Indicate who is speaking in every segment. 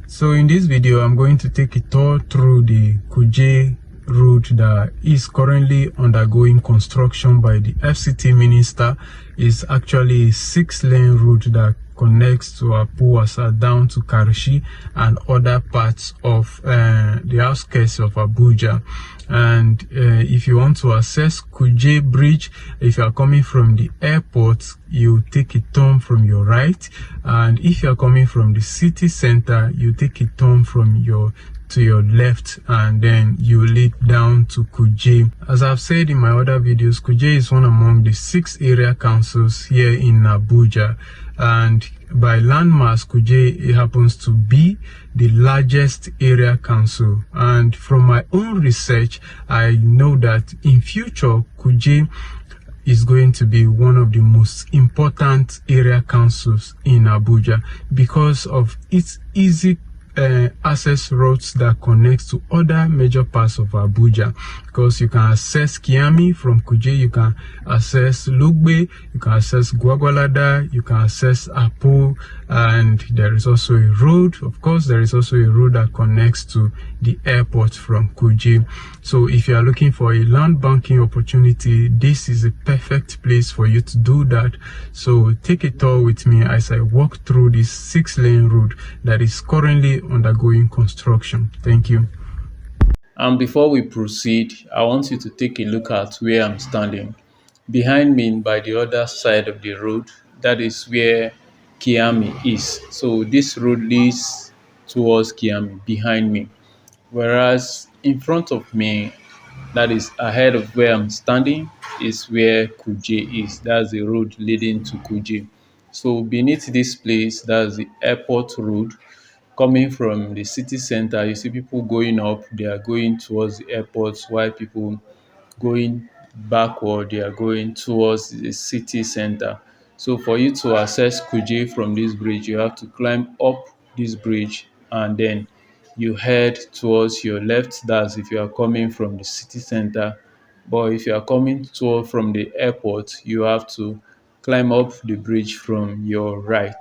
Speaker 1: So in this video, I'm going to take a tour through the Kuje road that is currently undergoing construction by the FCT minister. It's actually a 6-lane road that connects to Abuja down to Karishi and other parts of the outskirts of Abuja. And if you want to access Kuje Bridge, if you are coming from the airport, you take a turn from your right, and if you are coming from the city center, you take a turn from your left, and then you lead down to Kuje. As I've said in my other videos, Kuje is one among the 6 area councils here in Abuja, and by landmass, Kuje, it happens to be the largest area council. And from my own research, I know that in future, Kuje is going to be one of the most important area councils in Abuja because of its easy access routes that connects to other major parts of Abuja, because you can access Kiami from Kuje, you can access Lugbe, you can access Gwagwalada, you can access Apo, and there is also a road. Of course, there is also a road that connects to the airport from Kuje. So if you are looking for a land banking opportunity, this is a perfect place for you to do that. So take a tour with me as I walk through this 6-lane road that is currently undergoing construction. Thank you.
Speaker 2: And before we proceed, I want you to take a look at where I'm standing. Behind me, by the other side of the road, that is where Kiami is. So this road leads towards Kiami behind me. Whereas in front of me, that is ahead of where I'm standing, is where Kuje is. That's the road leading to Kuje. So beneath this place, that's the airport road. Coming from the city center, you see people going up, they are going towards the airport, while people going backward, they are going towards the city center. So for you to access Kuje from this bridge, you have to climb up this bridge and then you head towards your left. That's if you are coming from the city center. But if you are coming toward from the airport, you have to climb up the bridge from your right.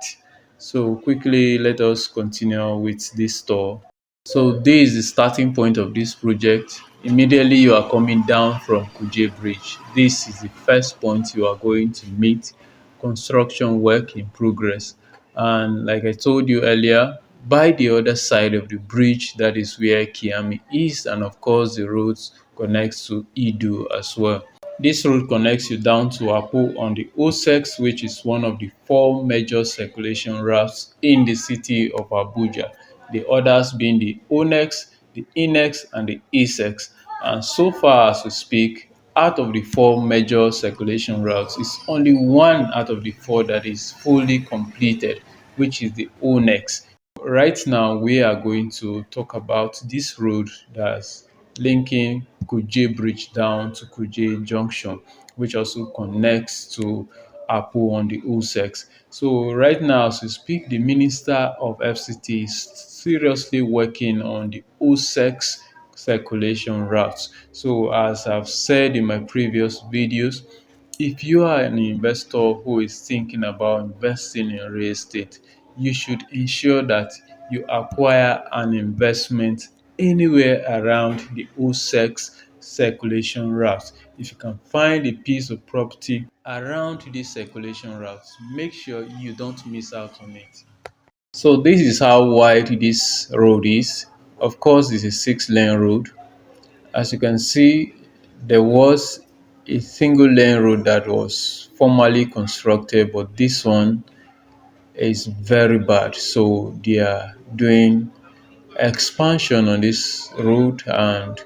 Speaker 2: So quickly, let us continue with this tour. So this is the starting point of this project. Immediately you are coming down from Kuje Bridge. This is the first point you are going to meet. Construction work in progress. And like I told you earlier, by the other side of the bridge, that is where Kiami is, and of course the roads connects to Idu as well. This road connects you down to Apo on the O6, which is one of the 4 major circulation routes in the city of Abuja. The others being the ONEX, the INEX, and the ESEX. And so far as we speak, out of the 4 major circulation routes, it's only one out of the 4 that is fully completed, which is the ONEX. Right now, we are going to talk about this road that's linking Kuje Bridge down to Kuje Junction, which also connects to Apo on the O6. So right now, as we speak, the Minister of FCT is seriously working on the O6 circulation routes. So as I've said in my previous videos, if you are an investor who is thinking about investing in real estate, you should ensure that you acquire an investment anywhere around the O6 circulation route. If you can find a piece of property around this circulation route, make sure you don't miss out on it. So this is how wide this road is. Of course, it's a 6-lane road. As you can see, there was a single lane road that was formerly constructed, but this one is very bad. So they are doing expansion on this road, and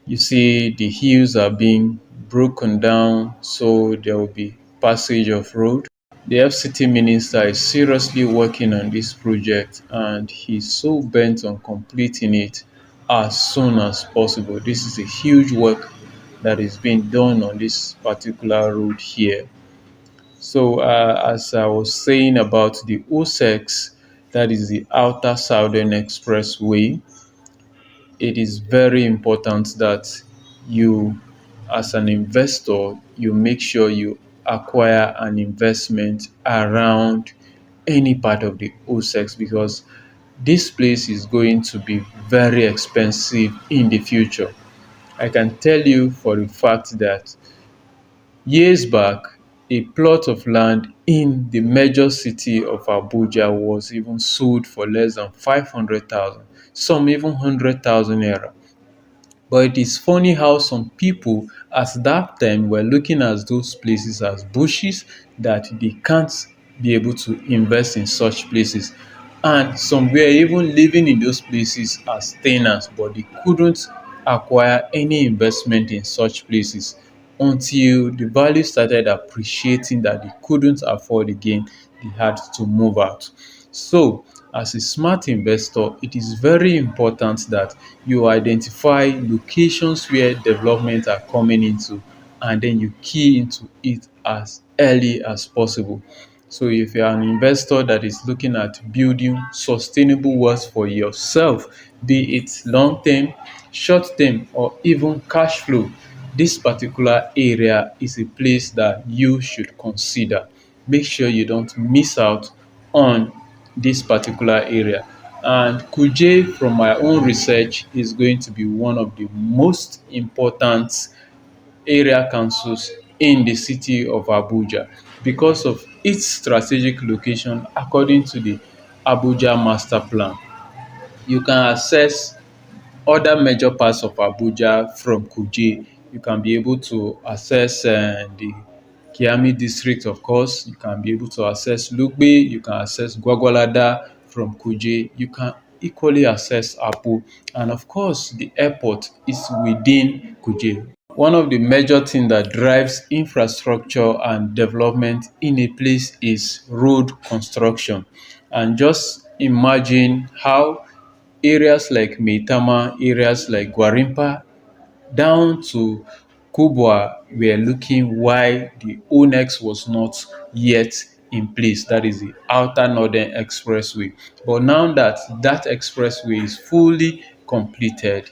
Speaker 2: you see the hills are being broken down, so there will be passage of road. The FCT minister is seriously working on this project and he's so bent on completing it as soon as possible. This is a huge work that is being done on this particular road here. So as I was saying about the OSEX, that is the Outer Southern Expressway, it is very important that you, as an investor, you make sure you acquire an investment around any part of the OSEX, because this place is going to be very expensive in the future. I can tell you for a fact that years back, a plot of land in the major city of Abuja was even sold for less than 500,000, some even 100,000 naira. But it is funny how some people at that time were looking at those places as bushes, that they can't be able to invest in such places. And some were even living in those places as tenants, but they couldn't acquire any investment in such places until the value started appreciating, that they couldn't afford again. They had to move out. So, as a smart investor, it is very important that you identify locations where development are coming into, and then you key into it as early as possible. So if you are an investor that is looking at building sustainable wealth for yourself, be it long term, short term, or even cash flow, this particular area is a place that you should consider. Make sure you don't miss out on this particular area. And Kuje, from my own research, is going to be one of the most important area councils in the city of Abuja because of its strategic location according to the Abuja Master Plan. You can access other major parts of Abuja from Kuje. You can be able to access the Kiami district, of course. You can be able to access Lugbe. You can access Gwagwalada from Kuje. You can equally access Apo. And of course, the airport is within Kuje. One of the major things that drives infrastructure and development in a place is road construction. And just imagine how areas like Maitama, areas like Gwarimpa, down to Kubwa were looking why the ONEX was not yet in place. That is the Outer Northern Expressway. But now that that expressway is fully completed,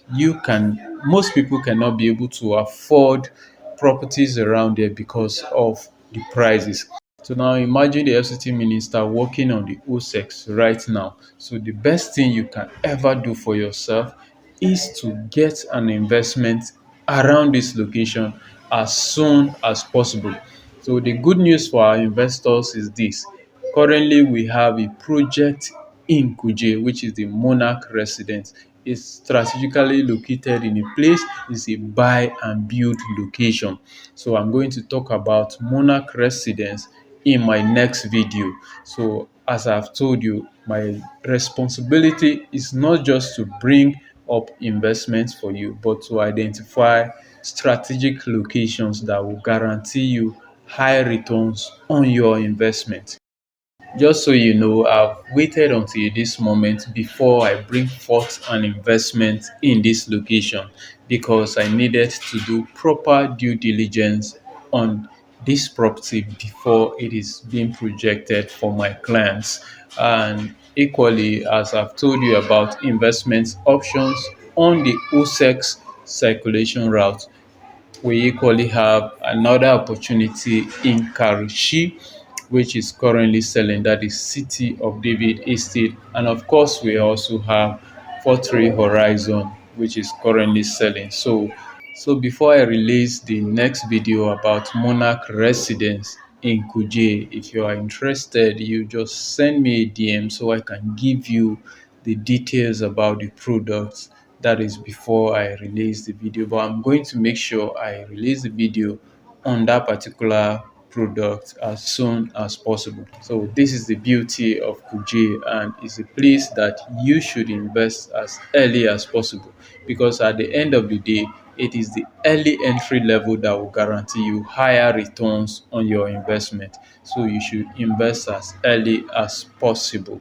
Speaker 2: most people cannot be able to afford properties around there because of the prices. So now imagine the FCT minister working on the OSEX right now. So the best thing you can ever do for yourself is to get an investment around this location as soon as possible. So the good news for our investors is this. Currently, we have a project in Kuje, which is the Monarch Residence. It's strategically located in a place, it's a buy and build location. So I'm going to talk about Monarch Residence in my next video. So as I've told you, my responsibility is not just to bring up investments for you, but to identify strategic locations that will guarantee you high returns on your investment. Just so you know, I've waited until this moment before I bring forth an investment in this location because I needed to do proper due diligence on this property before it is being projected for my clients. And equally, as I've told you about investment options on the OSEX circulation route, we equally have another opportunity in Karushi, which is currently selling. That is City of David Estate. And of course, we also have 43 Horizon, which is currently selling. So before I release the next video about Monarch Residence in Kuje, if you are interested, you just send me a DM so I can give you the details about the products. That is before I release the video, but I'm going to make sure I release the video on that particular product as soon as possible. So this is the beauty of Kuje, and it's a place that you should invest as early as possible because at the end of the day, it is the early entry level that will guarantee you higher returns on your investment. So you should invest as early as possible.